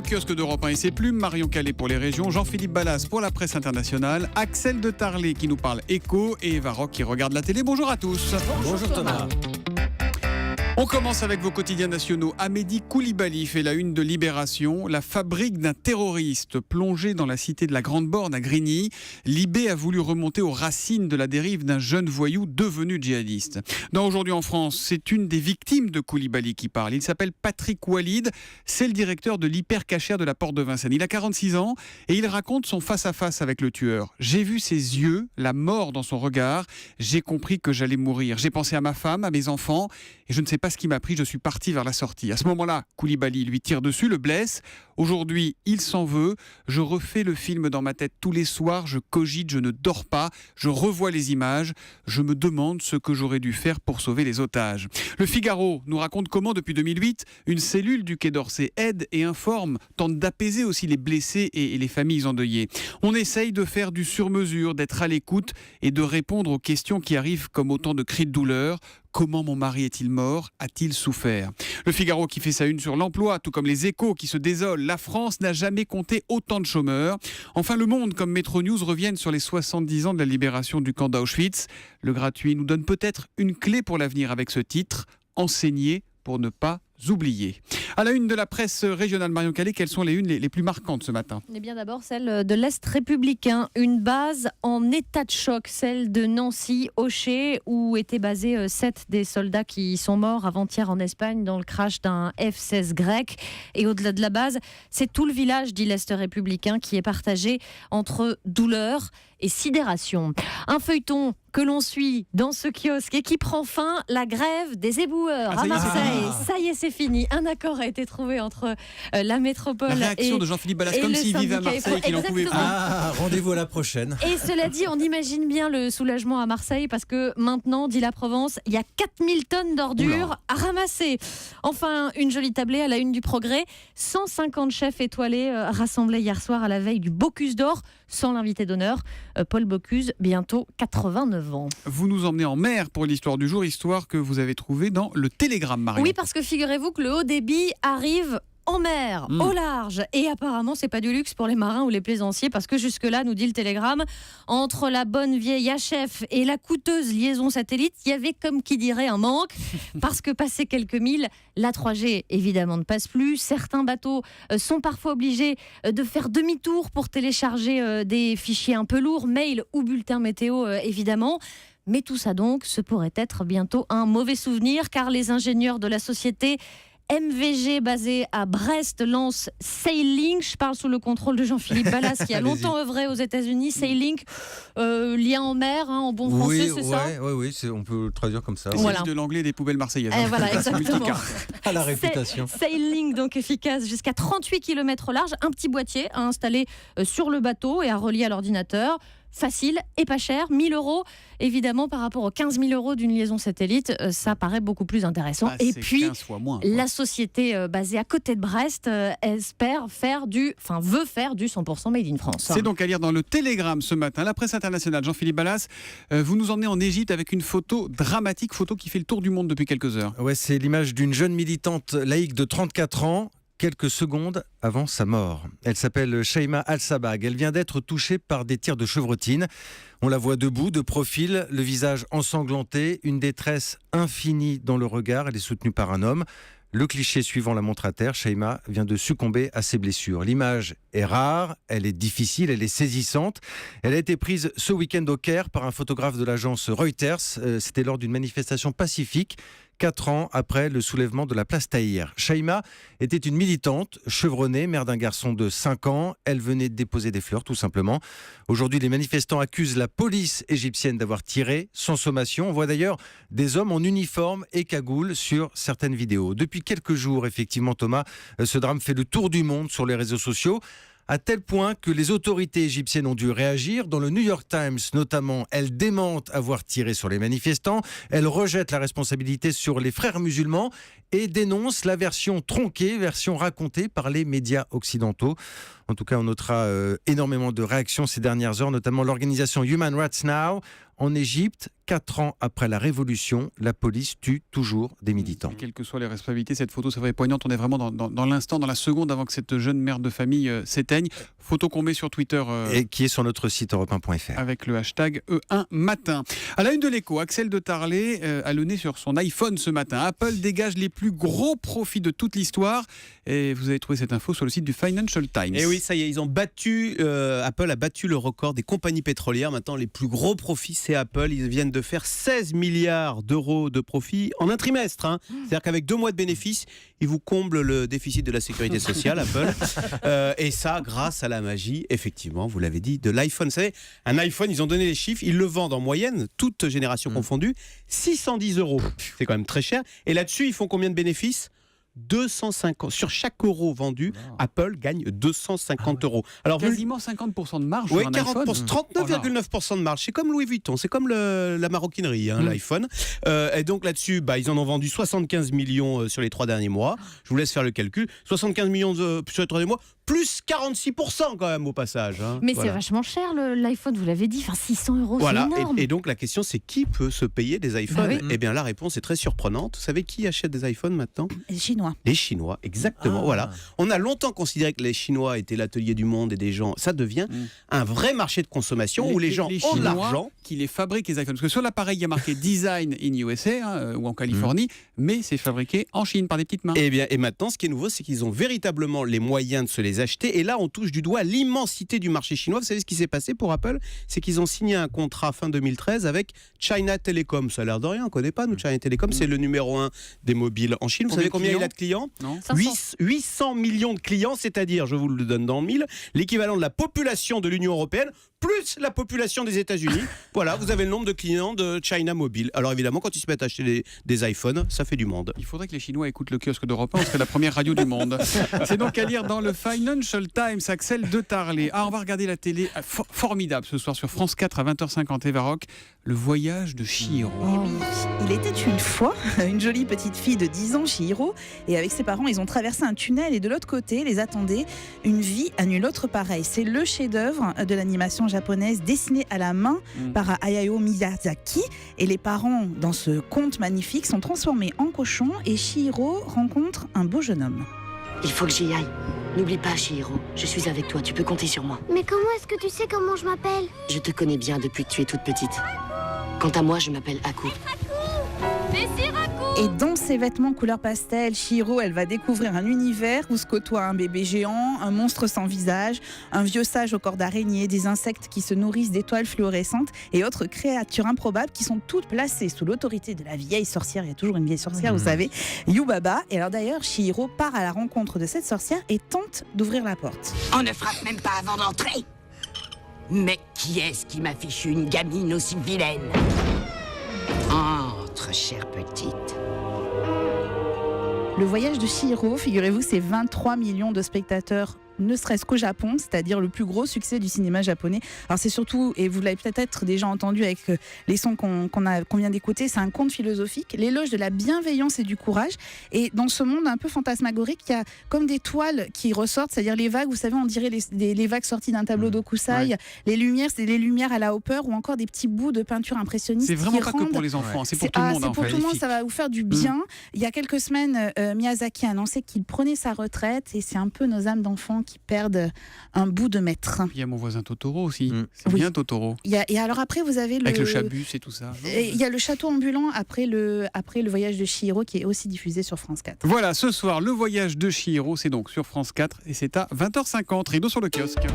kiosque d'Europe 1 et ses plumes, Marion Calais pour les régions, Jean-Philippe Ballas pour la presse internationale, Axel de Tarlé qui nous parle éco et Eva Rock qui regarde la télé. Bonjour à tous. Bonjour Thomas. On commence avec vos quotidiens nationaux. Amédi Koulibaly fait la une de Libération. La fabrique d'un terroriste plongé dans la cité de la Grande Borne à Grigny. Libé a voulu remonter aux racines de la dérive d'un jeune voyou devenu djihadiste. Dans Aujourd'hui en France, c'est une des victimes de Koulibaly qui parle. Il s'appelle Patrick Walid. C'est le directeur de l'hypercachère de la Porte de Vincennes. Il a 46 ans et il raconte son face-à-face avec le tueur. J'ai vu ses yeux, la mort dans son regard. J'ai compris que j'allais mourir. J'ai pensé à ma femme, à mes enfants et je ne sais pas ce qui m'a pris, je suis parti vers la sortie. À ce moment-là, Koulibaly lui tire dessus, le blesse. Aujourd'hui, il s'en veut. Je refais le film dans ma tête tous les soirs, je cogite, je ne dors pas, je revois les images, je me demande ce que j'aurais dû faire pour sauver les otages. Le Figaro nous raconte comment, depuis 2008, une cellule du Quai d'Orsay aide et informe, tente d'apaiser aussi les blessés et les familles endeuillées. On essaye de faire du sur-mesure, d'être à l'écoute et de répondre aux questions qui arrivent comme autant de cris de douleur. Comment mon mari est-il mort ? A-t-il souffert ? Le Figaro qui fait sa une sur l'emploi, tout comme les Échos qui se désolent. La France n'a jamais compté autant de chômeurs. Enfin, Le Monde comme Métro News reviennent sur les 70 ans de la libération du camp d'Auschwitz. Le gratuit nous donne peut-être une clé pour l'avenir avec ce titre, enseigner pour ne pas oublier. À la une de la presse régionale, Marion Calais, quelles sont les unes les plus marquantes ce matin ? Eh bien d'abord celle de l'Est républicain, une base en état de choc, celle de Nancy, Aucher, où étaient basés 7 des soldats qui sont morts avant-hier en Espagne dans le crash d'un F-16 grec. Et au-delà de la base, c'est tout le village, dit l'Est républicain, qui est partagé entre douleur et sidération. Un feuilleton que l'on suit dans ce kiosque et qui prend fin, la grève des éboueurs à Marseille. Ça y est, c'est fini. Un accord a été trouvé entre la métropole et... La réaction de Jean-Philippe Ballas, comme s'il vivait à Marseille, qu'il en pouvait plus. Rendez-vous à la prochaine. Et cela dit, on imagine bien le soulagement à Marseille parce que maintenant, dit la Provence, il y a 4000 tonnes d'ordures à ramasser. Enfin, une jolie tablée à la une du Progrès. 150 chefs étoilés rassemblés hier soir à la veille du Bocuse d'Or, sans l'invité d'honneur, Paul Bocuse, bientôt 89 ans. Vous nous emmenez en mer pour l'histoire du jour, histoire que vous avez trouvée dans le Télégramme, Marion. Oui, parce que figurez-vous que le haut débit arrive en mer, au large. Et apparemment, c'est pas du luxe pour les marins ou les plaisanciers, parce que jusque-là, nous dit le Télégramme, entre la bonne vieille HF et la coûteuse liaison satellite, il y avait comme qui dirait un manque, parce que passé quelques milles, la 3G évidemment ne passe plus. Certains bateaux sont parfois obligés de faire demi-tour pour télécharger des fichiers un peu lourds, mail ou bulletins météo évidemment. Mais tout ça donc, ce pourrait être bientôt un mauvais souvenir, car les ingénieurs de la société MVG basé à Brest lance Sailink. Je parle sous le contrôle de Jean-Philippe Ballas qui a longtemps œuvré aux États-Unis. Sailink, lien en mer, en bon français, c'est ça ? Oui, on peut le traduire comme ça. Voilà. C'est de l'anglais des poubelles marseillaises. Voilà, exactement. À la réputation. Sailink, donc efficace jusqu'à 38 km au large. Un petit boîtier à installer sur le bateau et à relier à l'ordinateur. Facile et pas cher, 1 000 €. Évidemment, par rapport aux 15 000 € d'une liaison satellite, ça paraît beaucoup plus intéressant. Et puis, 15 fois moins, la société basée à côté de Brest veut faire du 100% made in France. C'est donc à lire dans le Télégramme ce matin. La presse internationale, Jean-Philippe Ballas, vous nous emmenez en Égypte avec une photo dramatique, photo qui fait le tour du monde depuis quelques heures. Ouais, c'est l'image d'une jeune militante laïque de 34 ans. Quelques secondes avant sa mort. Elle s'appelle Shaima Al-Sabag. Elle vient d'être touchée par des tirs de chevrotine. On la voit debout, de profil, le visage ensanglanté, une détresse infinie dans le regard. Elle est soutenue par un homme. Le cliché suivant la montre à terre, Shaima vient de succomber à ses blessures. L'image est rare, elle est difficile, elle est saisissante. Elle a été prise ce week-end au Caire par un photographe de l'agence Reuters. C'était lors d'une manifestation pacifique, 4 ans après le soulèvement de la place Tahrir. Shaima était une militante, chevronnée, mère d'un garçon de 5 ans. Elle venait de déposer des fleurs, tout simplement. Aujourd'hui, les manifestants accusent la police égyptienne d'avoir tiré sans sommation. On voit d'ailleurs des hommes en uniforme et cagoule sur certaines vidéos. Depuis quelques jours, effectivement, Thomas, ce drame fait le tour du monde sur les réseaux sociaux. À tel point que les autorités égyptiennes ont dû réagir. Dans le New York Times, notamment, elles démentent avoir tiré sur les manifestants. Elles rejettent la responsabilité sur les frères musulmans et dénoncent la version tronquée, version racontée par les médias occidentaux. En tout cas, on notera énormément de réactions ces dernières heures, notamment l'organisation Human Rights Now en Égypte, 4 ans après la révolution, la police tue toujours des militants. Et quelles que soient les responsabilités, cette photo, c'est vrai, poignante. On est vraiment dans l'instant, dans la seconde avant que cette jeune mère de famille s'éteigne. Photo qu'on met sur Twitter. Et qui est sur notre site europe1.fr. Avec le hashtag E1matin. À la une de l'écho, Axel de Tarlé a le nez sur son iPhone ce matin. Apple dégage les plus gros profits de toute l'histoire. Et vous avez trouvé cette info sur le site du Financial Times. Et oui, ça y est, Apple a battu le record des compagnies pétrolières. Maintenant, les plus gros profits, c'est Apple. Ils viennent de faire 16 milliards d'euros de profit en un trimestre. C'est-à-dire qu'avec 2 mois de bénéfices, ils vous comblent le déficit de la sécurité sociale, Apple. Et ça, grâce à la magie, effectivement, vous l'avez dit, de l'iPhone. Vous savez, un iPhone, ils ont donné les chiffres, ils le vendent en moyenne, toute génération confondue, 610 €. C'est quand même très cher. Et là-dessus, ils font combien de bénéfices ? 250. Sur chaque euro vendu, Apple gagne 250 €. Alors, quasiment 50% de marge oui, sur un 40%, iPhone. 39,9% de marge. C'est comme Louis Vuitton, c'est comme la maroquinerie, l'iPhone. Et donc là-dessus, ils en ont vendu 75 millions sur les 3 derniers mois. Je vous laisse faire le calcul. 75 millions sur les 3 derniers mois, plus 46% quand même au passage. Mais c'est vachement cher l'iPhone, vous l'avez dit. Enfin, 600 €, voilà. c'est énorme. Et donc la question, c'est qui peut se payer des iPhones ? Eh bien, la réponse est très surprenante. Vous savez qui achète des iPhones maintenant ? Les Chinois. Les Chinois, exactement. Voilà. On a longtemps considéré que les Chinois étaient l'atelier du monde et des gens. Ça devient un vrai marché de consommation où les gens ont de l'argent. Qui les fabriquent les iPhones. Parce que sur l'appareil, il y a marqué Design in USA ou en Californie, mais c'est fabriqué en Chine par des petites mains. Et maintenant, ce qui est nouveau, c'est qu'ils ont véritablement les moyens de se les acheter. Et là, on touche du doigt l'immensité du marché chinois. Vous savez ce qui s'est passé pour Apple ? C'est qu'ils ont signé un contrat fin 2013 avec China Telecom. Ça a l'air de rien, on ne connaît pas, nous, China Telecom. C'est le numéro 1 des mobiles en Chine. Vous savez combien il a de clients ? 800 millions de clients, c'est-à-dire, je vous le donne dans le mille, l'équivalent de la population de l'Union européenne plus la population des États-Unis. Voilà, vous avez le nombre de clients de China Mobile. Alors évidemment, quand ils se mettent à acheter des iPhones, ça fait du monde. Il faudrait que les Chinois écoutent le kiosque d'Europe 1, on serait la première radio du monde. C'est donc à lire dans le Financial Times, Axel de Tarlé. On va regarder la télé formidable ce soir sur France 4 à 20h50 Evaroc, le voyage de Chihiro. Oui, il était une fois une jolie petite fille de 10 ans, Chihiro, et avec ses parents, ils ont traversé un tunnel et de l'autre côté, les attendait une vie à nul autre pareil. C'est le chef-d'œuvre de l'animation japonaise dessiné à la main par Hayao Miyazaki, et les parents dans ce conte magnifique sont transformés en cochons et Chihiro rencontre un beau jeune homme. Il faut que j'y aille. N'oublie pas, Chihiro, je suis avec toi, tu peux compter sur moi. Mais comment est-ce que tu sais comment je m'appelle ? Je te connais bien depuis que tu es toute petite. Quant à moi, je m'appelle Haku. Et dans ses vêtements couleur pastel, Chihiro, elle va découvrir un univers où se côtoient un bébé géant, un monstre sans visage, un vieux sage au corps d'araignée, des insectes qui se nourrissent d'étoiles fluorescentes et autres créatures improbables qui sont toutes placées sous l'autorité de la vieille sorcière. Il y a toujours une vieille sorcière, vous savez, Yubaba. Et alors d'ailleurs, Chihiro part à la rencontre de cette sorcière et tente d'ouvrir la porte. On ne frappe même pas avant d'entrer. Mais qui est-ce qui m'a fichu une gamine aussi vilaine ? Entre, chère petite. Le voyage de Chihiro, figurez-vous, c'est 23 millions de spectateurs, ne serait-ce qu'au Japon, c'est-à-dire le plus gros succès du cinéma japonais. Alors c'est surtout, et vous l'avez peut-être déjà entendu avec les sons qu'on vient d'écouter, c'est un conte philosophique, l'éloge de la bienveillance et du courage. Et dans ce monde un peu fantasmagorique, il y a comme des toiles qui ressortent, c'est-à-dire les vagues, vous savez, on dirait les vagues sorties d'un tableau d'Okusai, les lumières, c'est les lumières à la Hopper ou encore des petits bouts de peinture impressionniste. C'est vraiment qui pas rendent... que pour les enfants, c'est pour tout le monde. C'est pour tout le monde, ça va vous faire du bien. Il y a quelques semaines, Miyazaki a annoncé qu'il prenait sa retraite et c'est un peu nos âmes d'enfants qui perdent un bout de maître. Il y a mon voisin Totoro aussi. C'est bien Totoro. Et alors après, vous avez avec le chabus et tout ça. Il y a le château ambulant après le voyage de Chihiro qui est aussi diffusé sur France 4. Voilà, ce soir, le voyage de Chihiro, c'est donc sur France 4 et c'est à 20h50. Rideau sur le kiosque.